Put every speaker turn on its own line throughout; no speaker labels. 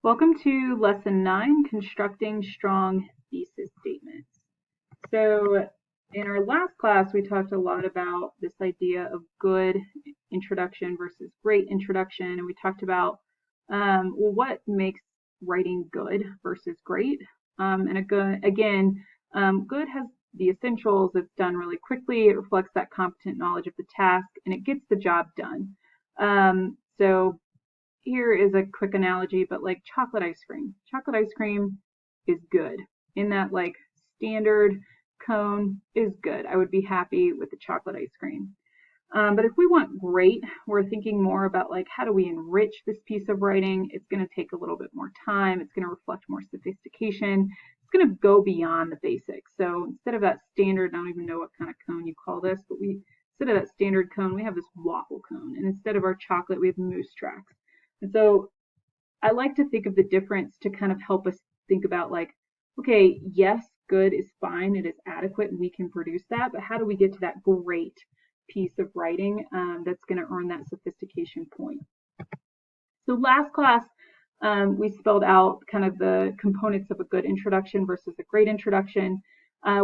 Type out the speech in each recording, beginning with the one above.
Welcome to Lesson 9, Constructing Strong Thesis Statements. So in our last class, we talked a lot about this idea of good introduction versus great introduction, and we talked about what makes writing good versus great. Good has the essentials. It's done really quickly. It reflects that competent knowledge of the task, and it gets the job done. So here is a quick analogy, but like chocolate ice cream. Chocolate ice cream is good. In that like standard cone is good. I would be happy with the chocolate ice cream. But if we want great, we're thinking more about like how do we enrich this piece of writing? It's going to take a little bit more time. It's going to reflect more sophistication. It's going to go beyond the basics. So instead of that standard, I don't even know what kind of cone you call this, but instead of that standard cone, we have this waffle cone. And instead of our chocolate, we have mousse tracks. And so I like to think of the difference to kind of help us think about like, okay, yes, good is fine. It is adequate and we can produce that. But how do we get to that great piece of writing that's going to earn that sophistication point? So last class, we spelled out kind of the components of a good introduction versus a great introduction.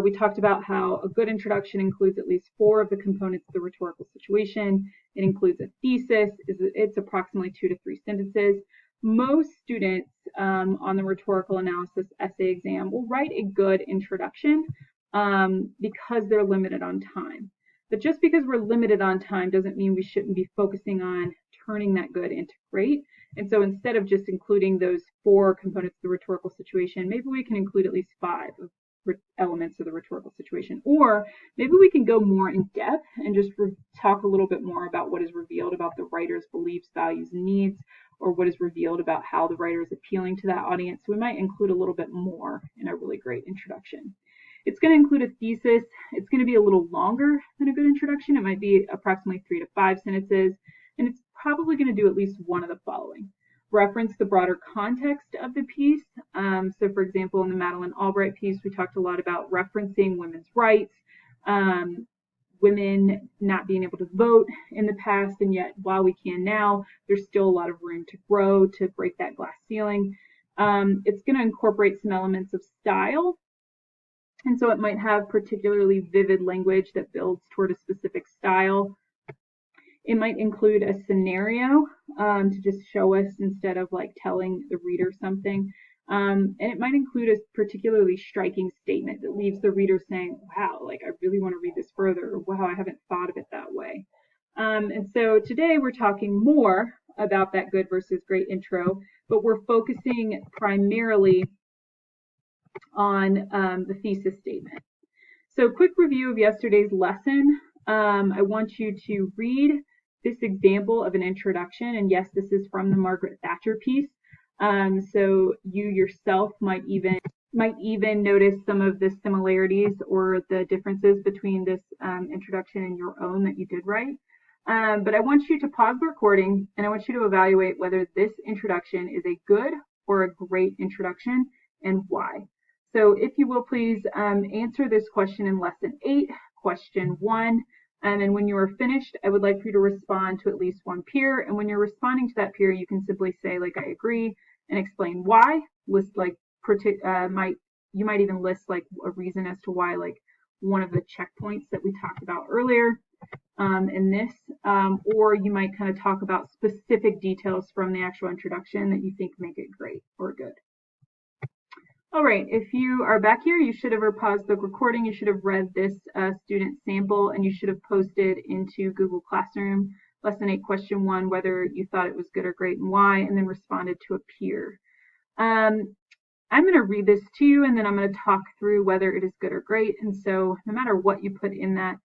We talked about how a good introduction includes at least 4 of the components of the rhetorical situation. It includes a thesis. It's approximately 2 to 3 sentences. Most students on the rhetorical analysis essay exam will write a good introduction because they're limited on time. But just because we're limited on time doesn't mean we shouldn't be focusing on turning that good into great. And so instead of just including those 4 components of the rhetorical situation, maybe we can include at least 5 elements of the rhetorical situation. Or maybe we can go more in depth and just talk a little bit more about what is revealed about the writer's beliefs, values, and needs, or what is revealed about how the writer is appealing to that audience. So we might include a little bit more in a really great introduction. It's going to include a thesis. It's going to be a little longer than a good introduction. It might be approximately 3 to 5 sentences, and it's probably going to do at least one of the following. Reference the broader context of the piece. So for example, in the Madeleine Albright piece, we talked a lot about referencing women's rights, women not being able to vote in the past, and yet while we can now, there's still a lot of room to grow, to break that glass ceiling. It's going to incorporate some elements of style. And so it might have particularly vivid language that builds toward a specific style. It might include a scenario to just show us instead of like telling the reader something. And it might include a particularly striking statement that leaves the reader saying, wow, like I really want to read this further, or wow, I haven't thought of it that way. And so today we're talking more about that good versus great intro, but we're focusing primarily on the thesis statement. So quick review of yesterday's lesson. I want you to read this example of an introduction, and yes, this is from the Margaret Thatcher piece. So you yourself might even notice some of the similarities or the differences between this introduction and your own that you did write. But I want you to pause the recording and I want you to evaluate whether this introduction is a good or a great introduction and why. So if you will please answer this question in lesson 8, question 1. And when you are finished, I would like for you to respond to at least one peer. And when you're responding to that peer, you can simply say like, I agree, and explain why. List like, you might even list like a reason as to why, like one of the checkpoints that we talked about earlier in this, or you might kind of talk about specific details from the actual introduction that you think make it great or good. All right, if you are back here, you should have paused the recording. You should have read this student sample, and you should have posted into Google Classroom lesson 8, question 1, whether you thought it was good or great and why, and then responded to a peer. I'm going to read this to you, and then I'm going to talk through whether it is good or great. And so no matter what you put in that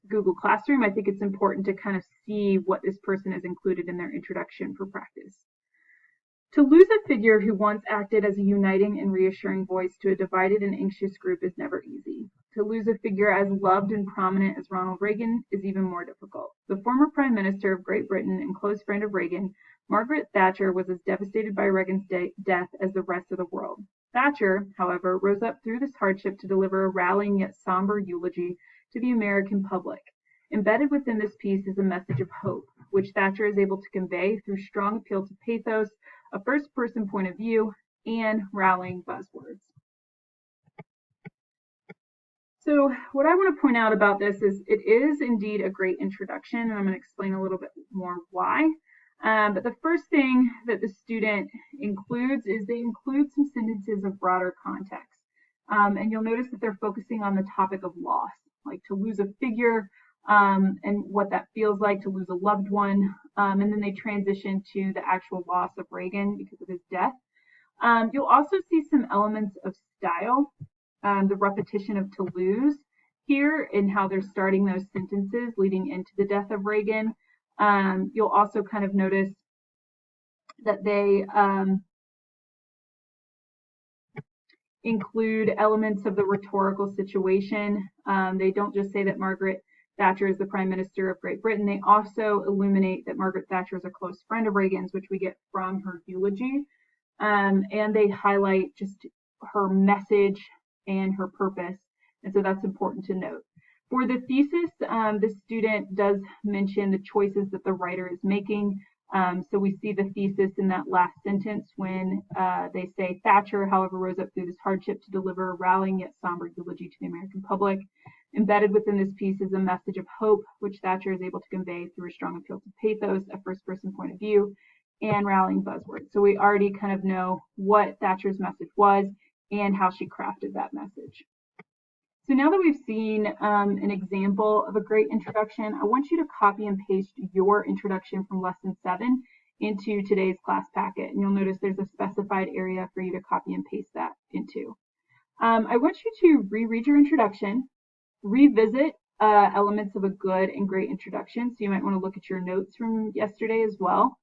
Google Classroom, I think it's important to kind of see what this person has included in their introduction for practice. To lose a figure who once acted as a uniting and reassuring voice to a divided and anxious group is never easy. To lose a figure as loved and prominent as Ronald Reagan is even more difficult. The former Prime Minister of Great Britain and close friend of Reagan, Margaret Thatcher, was as devastated by Reagan's death as the rest of the world. Thatcher, however, rose up through this hardship to deliver a rallying yet somber eulogy to the American public. Embedded within this piece is a message of hope, which Thatcher is able to convey through strong appeal to pathos, a first-person point of view, and rallying buzzwords. So what I want to point out about this is it is indeed a great introduction, and I'm going to explain a little bit more why. But the first thing that the student includes is they include some sentences of broader context. And you'll notice that they're focusing on the topic of loss, like to lose a figure and what that feels like to lose a loved one. And then they transition to the actual loss of Reagan because of his death. You'll also see some elements of style, the repetition of to lose here and how they're starting those sentences leading into the death of Reagan. You'll also kind of notice that they include elements of the rhetorical situation. They don't just say that Margaret Thatcher is the Prime Minister of Great Britain. They also illuminate that Margaret Thatcher is a close friend of Reagan's, which we get from her eulogy. And they highlight just her message and her purpose. And so that's important to note. For the thesis, the student does mention the choices that the writer is making. So we see the thesis in that last sentence when they say Thatcher, however, rose up through this hardship to deliver a rallying yet somber eulogy to the American public. Embedded within this piece is a message of hope, which Thatcher is able to convey through a strong appeal to pathos, a first-person point of view, and rallying buzzwords. So we already kind of know what Thatcher's message was and how she crafted that message. So now that we've seen an example of a great introduction, I want you to copy and paste your introduction from lesson 7 into today's class packet. And you'll notice there's a specified area for you to copy and paste that into. I want you to reread your introduction, revisit elements of a good and great introduction. So you might want to look at your notes from yesterday as well.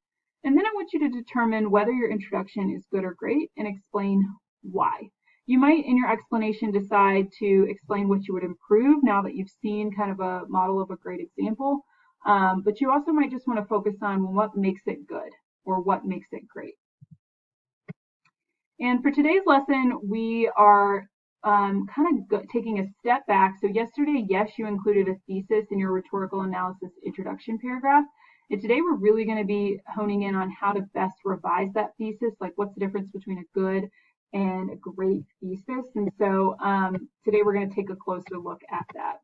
And then I want you to determine whether your introduction is good or great and explain why. You might, in your explanation, decide to explain what you would improve now that you've seen kind of a model of a great example. But you also might just want to focus on what makes it good or what makes it great. And for today's lesson, we are taking a step back. So yesterday, yes, you included a thesis in your rhetorical analysis introduction paragraph. And today we're really going to be honing in on how to best revise that thesis, like what's the difference between a good and a great thesis. And so today we're going to take a closer look at that.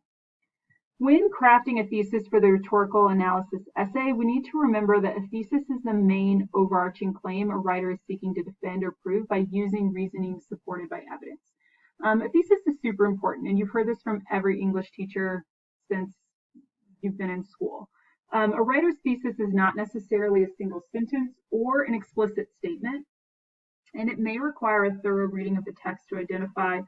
When crafting a thesis for the rhetorical analysis essay, we need to remember that a thesis is the main overarching claim a writer is seeking to defend or prove by using reasoning supported by evidence. A thesis is super important, and you've heard this from every English teacher since you've been in school. A writer's thesis is not necessarily a single sentence or an explicit statement, and it may require a thorough reading of the text to identify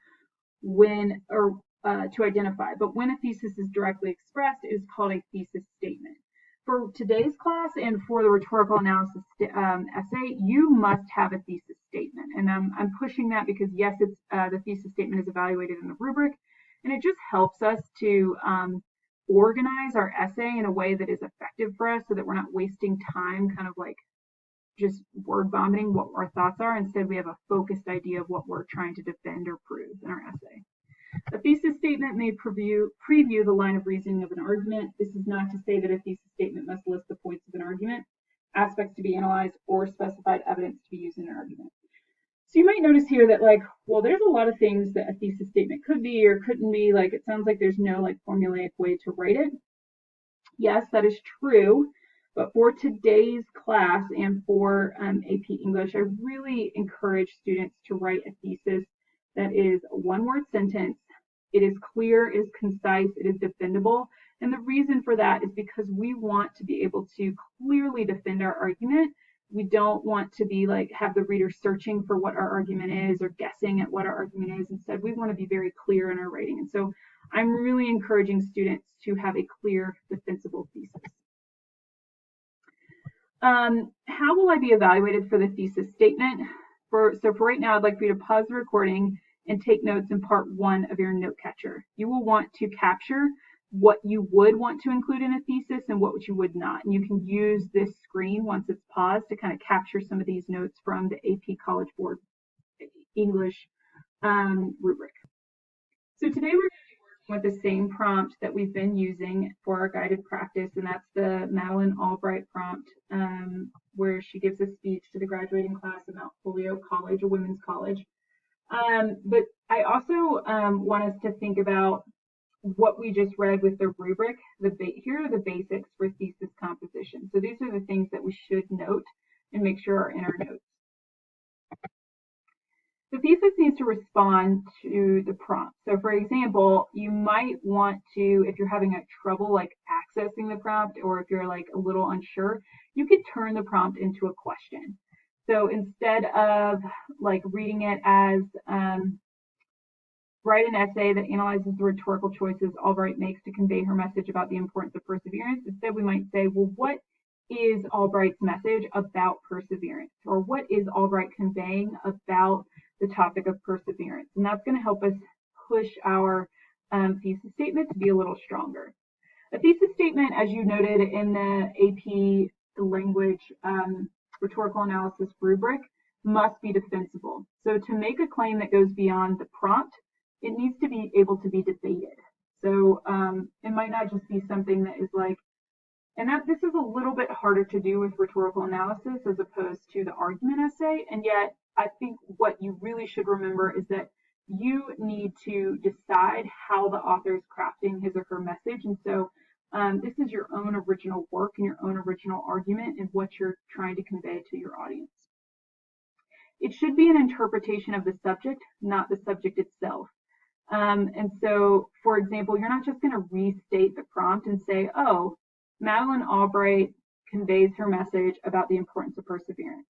but when a thesis is directly expressed, it is called a thesis statement. For today's class and for the rhetorical analysis essay, you must have a thesis statement. And I'm pushing that because, yes, it's the thesis statement is evaluated in the rubric, and it just helps us to organize our essay in a way that is effective for us so that we're not wasting time kind of like just word vomiting what our thoughts are. Instead, we have a focused idea of what we're trying to defend or prove in our essay. A thesis statement may preview the line of reasoning of an argument. This is not to say that a thesis statement must list the points of an argument, aspects to be analyzed, or specified evidence to be used in an argument. So you might notice here that there's a lot of things that a thesis statement could be or couldn't be. It sounds like there's no formulaic way to write it. Yes, that is true. But for today's class and for AP English, I really encourage students to write a thesis that is a one-word sentence. It is clear, it is concise, it is defendable. And the reason for that is because we want to be able to clearly defend our argument. We don't want to be have the reader searching for what our argument is or guessing at what our argument is. Instead, we want to be very clear in our writing. And so I'm really encouraging students to have a clear, defensible thesis. How will I be evaluated for the thesis statement? So for right now, I'd like for you to pause the recording and take notes in part 1 of your note catcher. You will want to capture what you would want to include in a thesis and what you would not. And you can use this screen once it's paused to kind of capture some of these notes from the AP College Board English rubric. So today we're going to be with the same prompt that we've been using for our guided practice, and that's the Madeleine Albright prompt, where she gives a speech to the graduating class of Mount Holyoke College, a women's college. But I also want us to think about what we just read with the rubric. Here are the basics for thesis composition. So these are the things that we should note and make sure are in our notes. The thesis needs to respond to the prompt. So for example, you might want to, if you're having trouble like accessing the prompt, or if you're like a little unsure, you could turn the prompt into a question. So instead of like reading it as write an essay that analyzes the rhetorical choices Albright makes to convey her message about the importance of perseverance, instead we might say, well, what is Albright's message about perseverance? Or what is Albright conveying about the topic of perseverance? And that's going to help us push our thesis statement to be a little stronger. A thesis statement, as you noted in the AP language rhetorical analysis rubric, must be defensible. So to make a claim that goes beyond the prompt, it needs to be able to be debated. So it might not just be something that is like, and this is a little bit harder to do with rhetorical analysis as opposed to the argument essay. And yet I think what you really should remember is that you need to decide how the author is crafting his or her message. And so this is your own original work and your own original argument and what you're trying to convey to your audience. It should be an interpretation of the subject, not the subject itself. And so, for example, you're not just going to restate the prompt and say, oh, Madeleine Albright conveys her message about the importance of perseverance.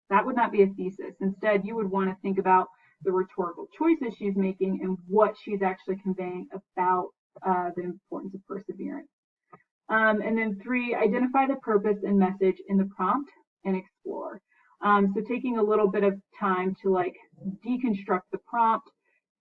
That would not be a thesis. Instead, you would want to think about the rhetorical choices she's making and what she's actually conveying about the importance of perseverance. And then 3, identify the purpose and message in the prompt and explore. So taking a little bit of time to like deconstruct the prompt,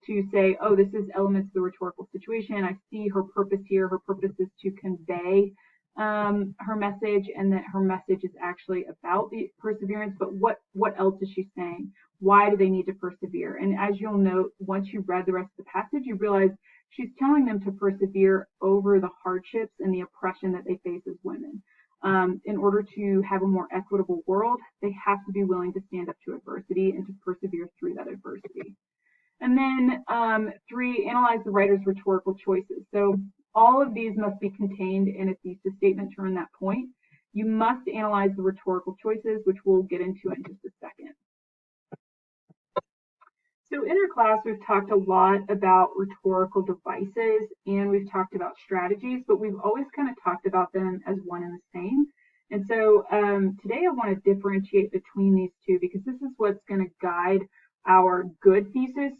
to say, oh, this is elements of the rhetorical situation. I see her purpose here. Her purpose is to convey her message, and that her message is actually about the perseverance. But what else is she saying? Why do they need to persevere? And as you'll note, once you read the rest of the passage, you realize she's telling them to persevere over the hardships and the oppression that they face as women. In order to have a more equitable world, they have to be willing to stand up to adversity and to persevere through that adversity. And then 3, analyze the writer's rhetorical choices. So all of these must be contained in a thesis statement to earn that point. You must analyze the rhetorical choices, which we'll get into in just a second. So in our class, we've talked a lot about rhetorical devices and we've talked about strategies, but we've always kind of talked about them as one and the same. And so today I want to differentiate between these two because this is what's going to guide our good thesis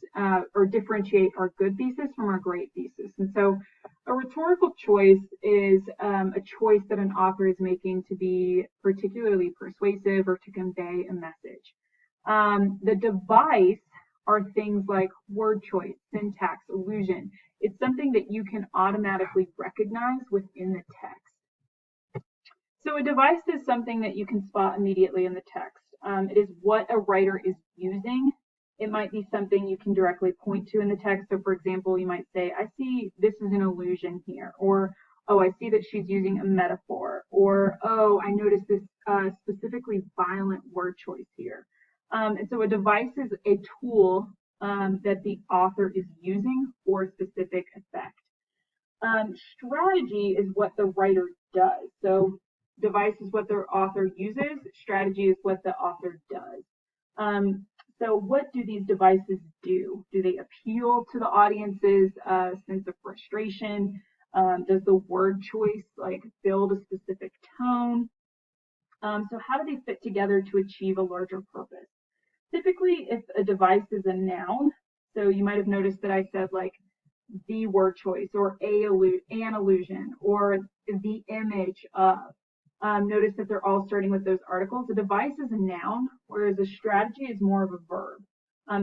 or differentiate our good thesis from our great thesis. And so a rhetorical choice is a choice that an author is making to be particularly persuasive or to convey a message. The device are things like word choice, syntax, allusion. It's something that you can automatically recognize within the text. So a device is something that you can spot immediately in the text. It is what a writer is using. It might be something you can directly point to in the text. So for example, you might say, I see this is an allusion here, or, oh, I see that she's using a metaphor, or, oh, I noticed this specifically violent word choice here. And so a device is a tool that the author is using for a specific effect. Strategy is what the writer does. So device is what the author uses. Strategy is what the author does. So what do these devices do? Do they appeal to the audience's sense of frustration? Does the word choice like build a specific tone? So how do they fit together to achieve a larger purpose? Typically, if a device is a noun, so you might have noticed that I said like the word choice or an allusion or the image of. Notice that they're all starting with those articles. A device is a noun, whereas a strategy is more of a verb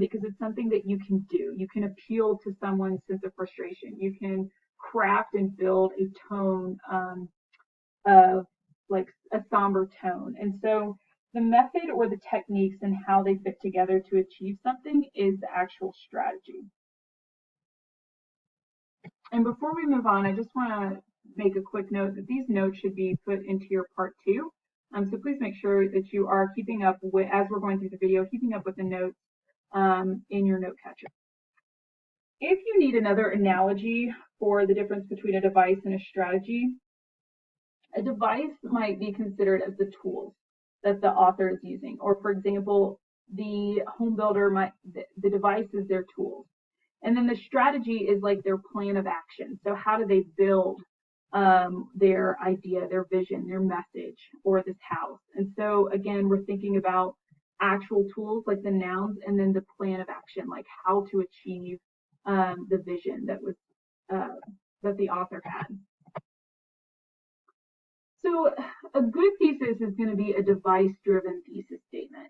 because it's something that you can do. You can appeal to someone's sense of frustration. You can craft and build a tone of like a somber tone. And so the method or the techniques and how they fit together to achieve something is the actual strategy. And before we move on, I just want to make a quick note that these notes should be put into your part 2. So please make sure that you are keeping up with, as we're going through the video, keeping up with the notes in your note catcher. If you need another analogy for the difference between a device and a strategy, a device might be considered as the tools that the author is using. Or for example, the home builder the device is their tools. And then the strategy is like their plan of action. So how do they build their idea, their vision, their message, or this house? And so again, we're thinking about actual tools like the nouns, and then the plan of action, like how to achieve the vision that was that the author had. So a good thesis is going to be a device-driven thesis statement.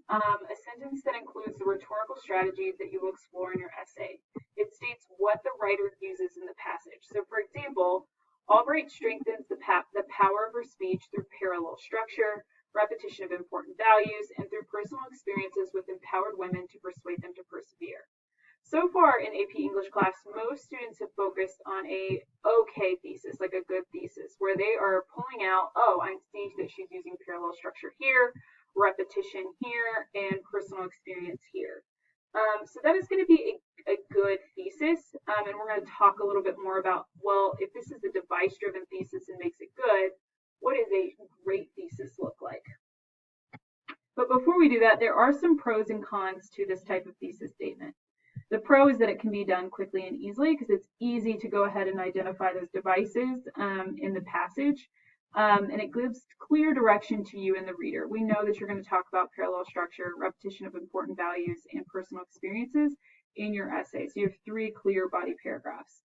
A sentence that includes the rhetorical strategies that you will explore in your essay. It states what the writer uses in the passage. So for example, Albright strengthens the power of her speech through parallel structure, repetition of important values, and through personal experiences with empowered women to persuade them to persevere. So far in AP English class, most students have focused on a okay thesis, like a good thesis, where they are pulling out, oh, I see that she's using parallel structure here, repetition here, and personal experience here. So that is going to be a good thesis, and we're going to talk a little bit more about, well, if this is a device-driven thesis and makes it good, what does a great thesis look like? But before we do that, there are some pros and cons to this type of thesis statement. The pro is that it can be done quickly and easily because it's easy to go ahead and identify those devices in the passage, and it gives clear direction to you and the reader. We know that you're going to talk about parallel structure, repetition of important values, and personal experiences in your essay. So you have 3 clear body paragraphs.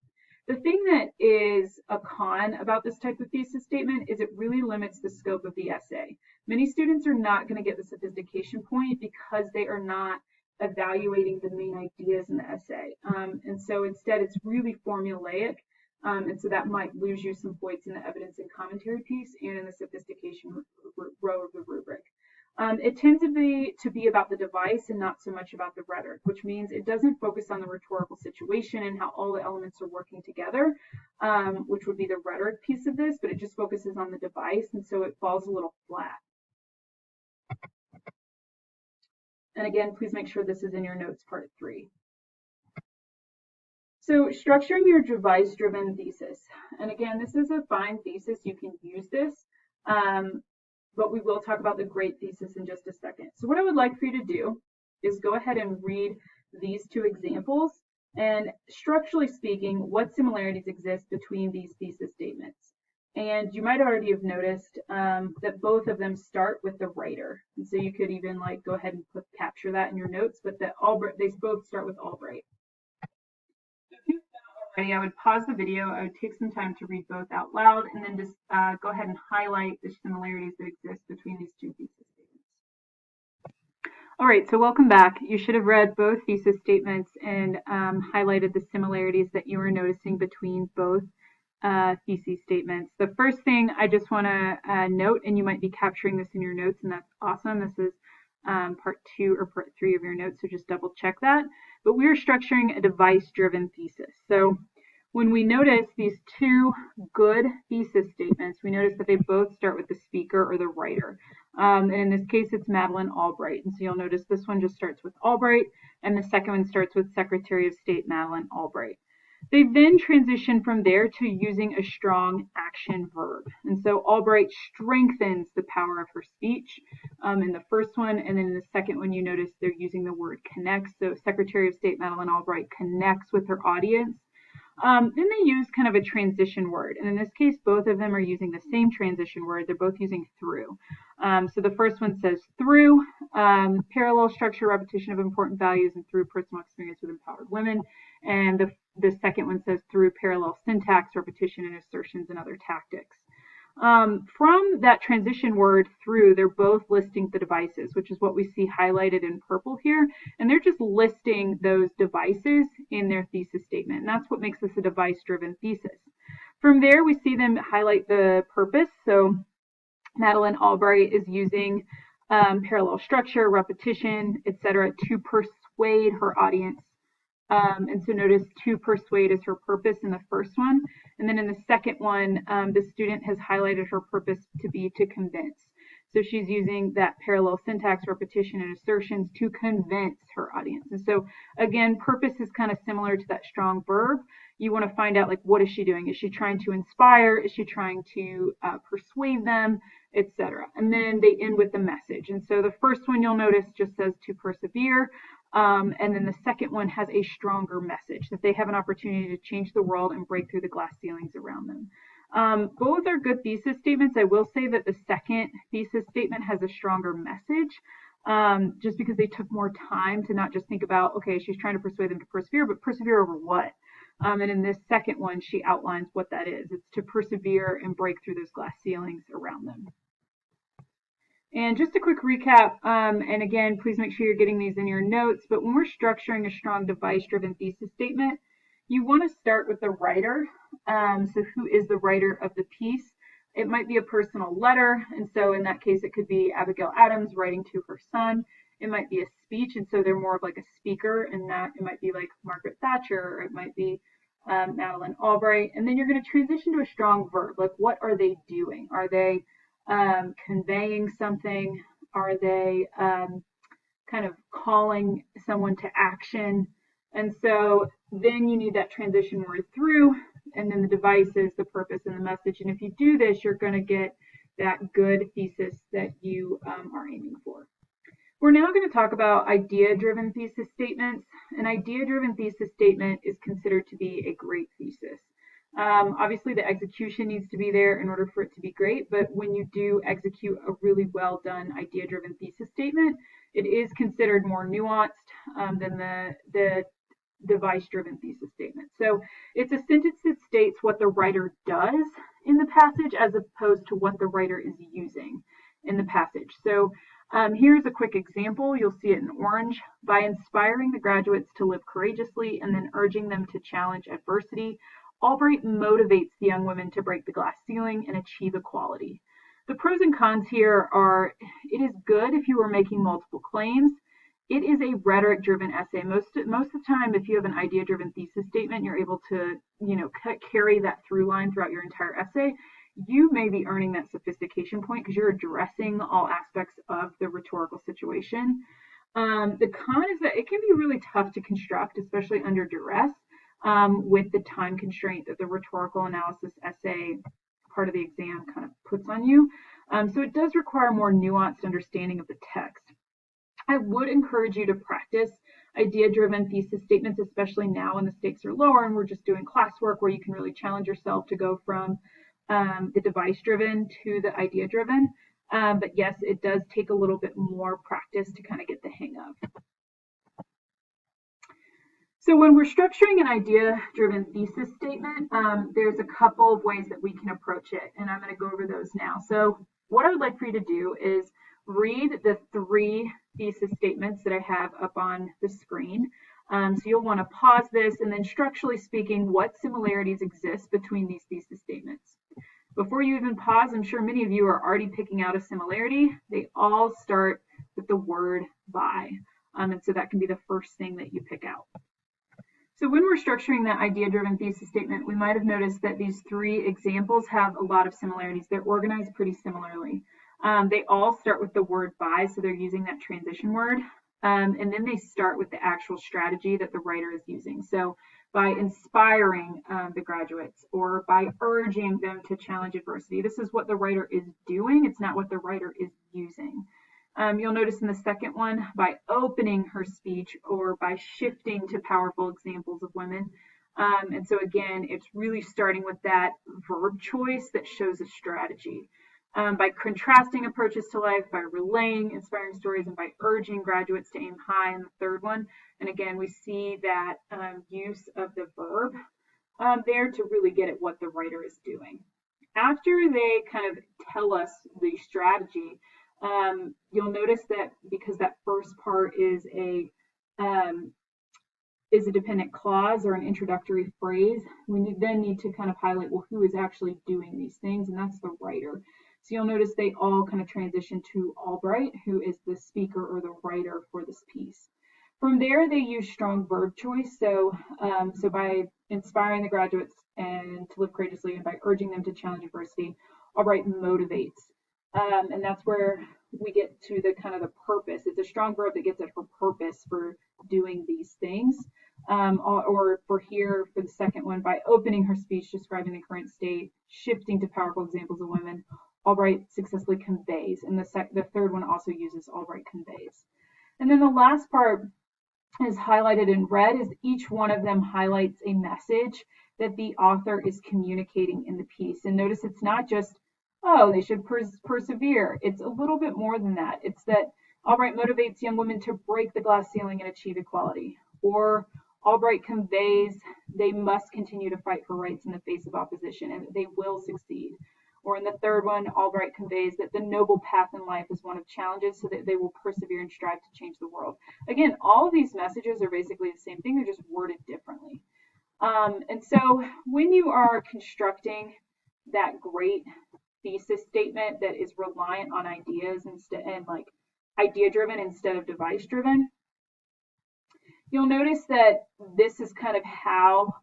The thing that is a con about this type of thesis statement is it really limits the scope of the essay. Many students are not going to get the sophistication point because they are not evaluating the main ideas in the essay. And so instead it's really formulaic. And so that might lose you some points in the evidence and commentary piece and in the sophistication row of the rubric. It tends to be about the device and not so much about the rhetoric, which means it doesn't focus on the rhetorical situation and how all the elements are working together, which would be the rhetoric piece of this, but it just focuses on the device, and so it falls a little flat. And again, please make sure this is in your notes, part 3. So structuring your device-driven thesis. And again, this is a fine thesis. You can use this, but we will talk about the great thesis in just a second. So what I would like for you to do is go ahead and read these 2 examples. And structurally speaking, what similarities exist between these thesis statements? And you might already have noticed that both of them start with the writer. And so you could even like go ahead and capture that in your notes, but they both start with Albright. So if you've done it already, I would pause the video. I would take some time to read both out loud and then just go ahead and highlight the similarities that exist between these 2 thesis statements. All right, so welcome back. You should have read both thesis statements and highlighted the similarities that you were noticing between both thesis statements. The first thing I just want to note, and you might be capturing this in your notes, and that's awesome. This is part 2 or part 3 of your notes, so just double check that. But we're structuring a device-driven thesis. So when we notice these 2 good thesis statements, we notice that they both start with the speaker or the writer. And in this case, it's Madeleine Albright. And so you'll notice this one just starts with Albright, and the second one starts with Secretary of State Madeleine Albright. They then transition from there to using a strong action verb. And so Albright strengthens the power of her speech in the first one. And then in the second one, you notice they're using the word connects. So Secretary of State Madeleine Albright connects with her audience. Then they use kind of a transition word. And in this case, both of them are using the same transition word. They're both using through. So the first one says through, parallel structure, repetition of important values, and through personal experience with empowered women. And the second one says through parallel syntax, repetition, and assertions and other tactics. From that transition word through, they're both listing the devices, which is what we see highlighted in purple here. And they're just listing those devices in their thesis statement. And that's what makes this a device-driven thesis. From there, we see them highlight the purpose. So Madeleine Albright is using parallel structure, repetition, etc., to persuade her audience And so notice to persuade is her purpose in the first one. And then in the second one, the student has highlighted her purpose to be to convince. So she's using that parallel syntax, repetition, and assertions to convince her audience. And so again, purpose is kind of similar to that strong verb. You want to find out, like, what is she doing? Is she trying to inspire? Is she trying to persuade them, etc.? And then they end with the message. And so the first one you'll notice just says to persevere. And then the second one has a stronger message that they have an opportunity to change the world and break through the glass ceilings around them. Both are good thesis statements. I will say that the second thesis statement has a stronger message, just because they took more time to not just think about, okay, she's trying to persuade them to persevere, but persevere over what? And in this second one, she outlines what that is. It's to persevere and break through those glass ceilings around them. And just a quick recap, and again, please make sure you're getting these in your notes, but when we're structuring a strong device-driven thesis statement, you want to start with the writer. So who is the writer of the piece? It might be a personal letter, and so in that case, it could be Abigail Adams writing to her son. It might be a speech, and so they're more of like a speaker, and that it might be like Margaret Thatcher, or it might be Madeleine Albright. And then you're going to transition to a strong verb, like what are they doing? Are they conveying something? Are they kind of calling someone to action? And so then you need that transition word through, and then the devices, the purpose, and the message. And if you do this, you're going to get that good thesis that you are aiming for. We're now going to talk about idea-driven thesis statements. An idea-driven thesis statement is considered to be a great thesis. Obviously, the execution needs to be there in order for it to be great, but when you do execute a really well done idea-driven thesis statement, it is considered more nuanced than the device-driven thesis statement. So it's a sentence that states what the writer does in the passage as opposed to what the writer is using in the passage. So here's a quick example. You'll see it in orange. By inspiring the graduates to live courageously and then urging them to challenge adversity, Albright motivates the young women to break the glass ceiling and achieve equality. The pros and cons here are, it is good if you are making multiple claims. It is a rhetoric-driven essay. Most of the time, if you have an idea-driven thesis statement, you're able to, carry that through line throughout your entire essay. You may be earning that sophistication point because you're addressing all aspects of the rhetorical situation. The con is that it can be really tough to construct, especially under duress, with the time constraint that the rhetorical analysis essay part of the exam kind of puts on you. So it does require more nuanced understanding of the text. I would encourage you to practice idea-driven thesis statements, especially now when the stakes are lower and we're just doing classwork where you can really challenge yourself to go from the device-driven to the idea-driven. But yes, it does take a little bit more practice to kind of get the hang of. So when we're structuring an idea-driven thesis statement, there's a couple of ways that we can approach it, and I'm going to go over those now. So what I would like for you to do is read the 3 thesis statements that I have up on the screen. So you'll want to pause this, and then structurally speaking, what similarities exist between these thesis statements? Before you even pause, I'm sure many of you are already picking out a similarity. They all start with the word by, and so that can be the first thing that you pick out. So when we're structuring that idea-driven thesis statement, we might have noticed that these 3 examples have a lot of similarities. They're organized pretty similarly. They all start with the word by, so they're using that transition word. And then they start with the actual strategy that the writer is using. So by inspiring the graduates or by urging them to challenge adversity, this is what the writer is doing. It's not what the writer is using. You'll notice in the second one, by opening her speech or by shifting to powerful examples of women. And so again, it's really starting with that verb choice that shows a strategy. By contrasting approaches to life, by relaying inspiring stories, and by urging graduates to aim high in the third one. And again, we see that use of the verb there to really get at what the writer is doing. After they kind of tell us the strategy, you'll notice that because that first part is a dependent clause or an introductory phrase, we then need to kind of highlight, well, who is actually doing these things, and that's the writer. So you'll notice they all kind of transition to Albright, who is the speaker or the writer for this piece. From there, they use strong verb choice. So by inspiring the graduates and to live courageously and by urging them to challenge adversity, Albright motivates. And that's where we get to the kind of the purpose. It's a strong verb that gets at her purpose for doing these things. Or for here, for the second one, by opening her speech describing the current state, shifting to powerful examples of women, Albright successfully conveys. And the third one also uses Albright conveys. And then the last part is highlighted in red, is each one of them highlights a message that the author is communicating in the piece. And notice it's not just, oh, they should persevere. It's a little bit more than that. It's that Albright motivates young women to break the glass ceiling and achieve equality. Or Albright conveys they must continue to fight for rights in the face of opposition and they will succeed. Or in the third one, Albright conveys that the noble path in life is one of challenges so that they will persevere and strive to change the world. Again, all of these messages are basically the same thing, they're just worded differently. And so when you are constructing that great thesis statement that is reliant on ideas and like idea driven instead of device driven, you'll notice that this is kind of how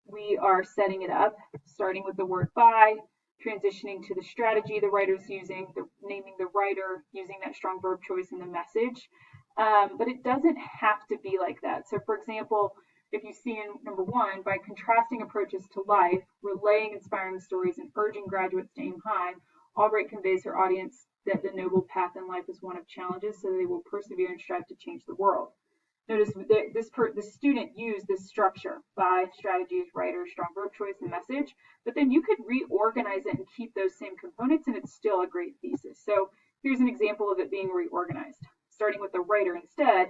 we are setting it up, starting with the word by, transitioning to the strategy the writer's using, naming the writer, using that strong verb choice in the message. But it doesn't have to be like that. So for example, if you see in number 1, by contrasting approaches to life, relaying inspiring stories, and urging graduates to aim high, Albright conveys her audience that the noble path in life is one of challenges, so they will persevere and strive to change the world. Notice the student used this structure by strategies, writer, strong verb choice, and message, but then you could reorganize it and keep those same components and it's still a great thesis. So here's an example of it being reorganized. Starting with the writer instead,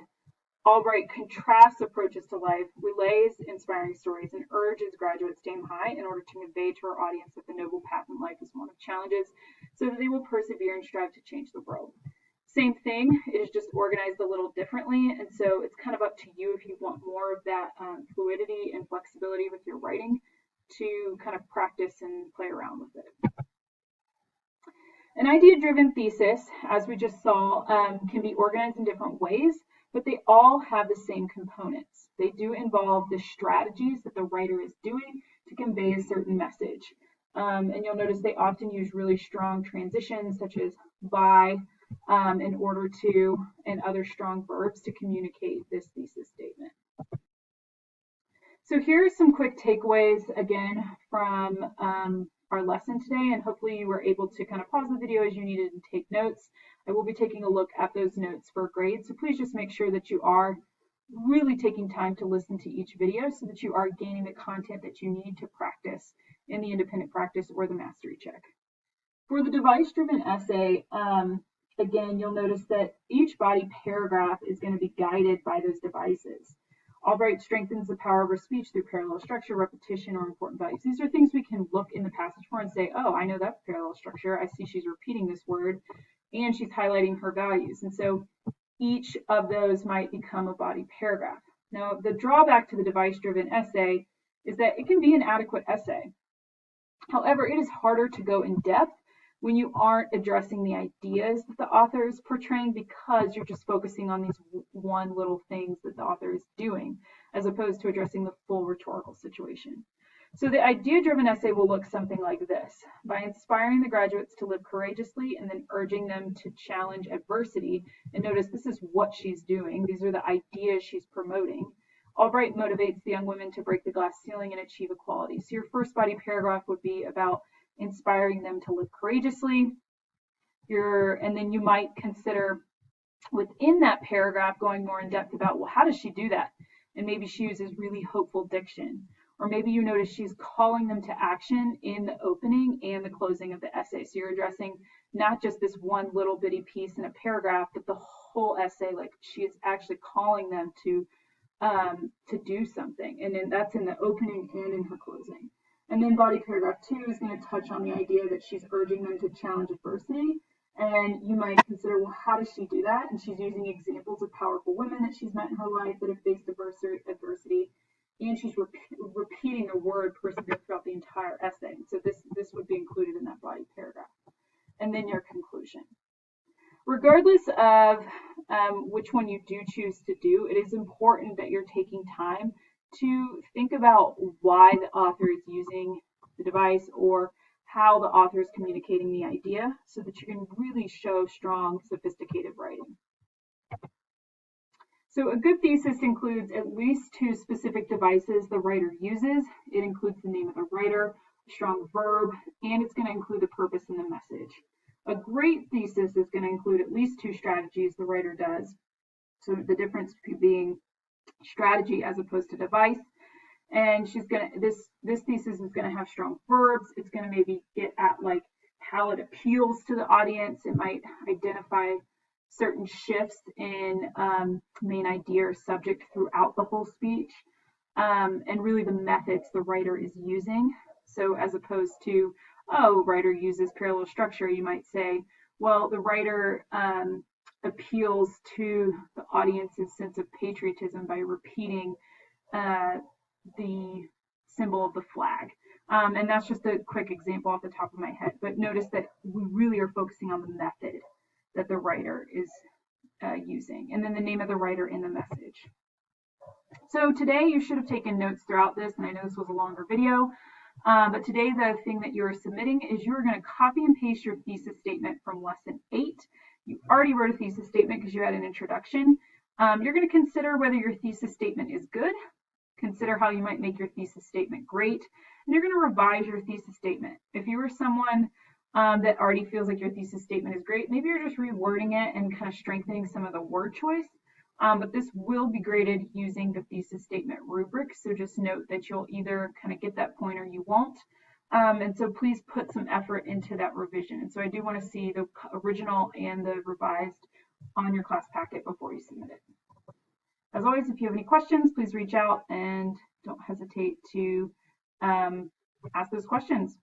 Albright contrasts approaches to life, relays inspiring stories, and urges graduates to aim high in order to convey to her audience that the noble path in life is one of challenges, so that they will persevere and strive to change the world. Same thing, it is just organized a little differently, and so it's kind of up to you if you want more of that fluidity and flexibility with your writing to kind of practice and play around with it. An idea-driven thesis, as we just saw, can be organized in different ways, but they all have the same components. They do involve the strategies that the writer is doing to convey a certain message. And you'll notice they often use really strong transitions such as by, in order to, and other strong verbs to communicate this thesis statement. So here are some quick takeaways again from our lesson today, and hopefully you were able to kind of pause the video as you needed and take notes. I will be taking a look at those notes for grade, so please just make sure that you are really taking time to listen to each video so that you are gaining the content that you need to practice in the independent practice or the mastery check. For the device-driven essay, again, you'll notice that each body paragraph is going to be guided by those devices. Albright strengthens the power of her speech through parallel structure, repetition, or important values. These are things we can look in the passage for and say, oh, I know that's parallel structure. I see she's repeating this word and she's highlighting her values. And so each of those might become a body paragraph. Now, the drawback to the device-driven essay is that it can be an adequate essay. However, it is harder to go in depth when you aren't addressing the ideas that the author is portraying because you're just focusing on these one little things that the author is doing, as opposed to addressing the full rhetorical situation. So the idea-driven essay will look something like this. By inspiring the graduates to live courageously and then urging them to challenge adversity, and notice this is what she's doing. These are the ideas she's promoting. Albright motivates the young women to break the glass ceiling and achieve equality. So your first body paragraph would be about inspiring them to live courageously. And then you might consider within that paragraph going more in depth about, well, how does she do that? And maybe she uses really hopeful diction. Or maybe you notice she's calling them to action in the opening and the closing of the essay. So you're addressing not just this one little bitty piece in a paragraph, but the whole essay, like she is actually calling them to do something. And then that's in the opening and in her closing. And then body paragraph 2 is going to touch on the idea that she's urging them to challenge adversity. And you might consider, well, how does she do that? And she's using examples of powerful women that she's met in her life that have faced adversity. And she's repeating the word persevere throughout the entire essay. So this would be included in that body paragraph. And then your conclusion. Regardless of which one you do choose to do, it is important that you're taking time to think about why the author is using the device or how the author is communicating the idea so that you can really show strong, sophisticated writing. So a good thesis includes at least 2 specific devices the writer uses. It includes the name of the writer, a strong verb, and it's going to include the purpose and the message. A great thesis is going to include at least 2 strategies the writer does. So the difference being strategy as opposed to device. And this thesis is going to have strong verbs. It's going to maybe get at like how it appeals to the audience. It might identify certain shifts in main idea or subject throughout the whole speech, and really the methods the writer is using. So as opposed to, oh, writer uses parallel structure, you might say, well, the writer appeals to the audience's sense of patriotism by repeating the symbol of the flag. And that's just a quick example off the top of my head, but notice that we really are focusing on the method that the writer is using, and then the name of the writer in the message. So today you should have taken notes throughout this, and I know this was a longer video, but today the thing that you're submitting is you're going to copy and paste your thesis statement from lesson 8. You already wrote a thesis statement because you had an introduction. You're going to consider whether your thesis statement is good, consider how you might make your thesis statement great, and you're going to revise your thesis statement. If you were someone that already feels like your thesis statement is great, maybe you're just rewording it and kind of strengthening some of the word choice. But this will be graded using the thesis statement rubric. So just note that you'll either kind of get that point or you won't. And so please put some effort into that revision. And so I do want to see the original and the revised on your class packet before you submit it. As always, if you have any questions, please reach out and don't hesitate to ask those questions.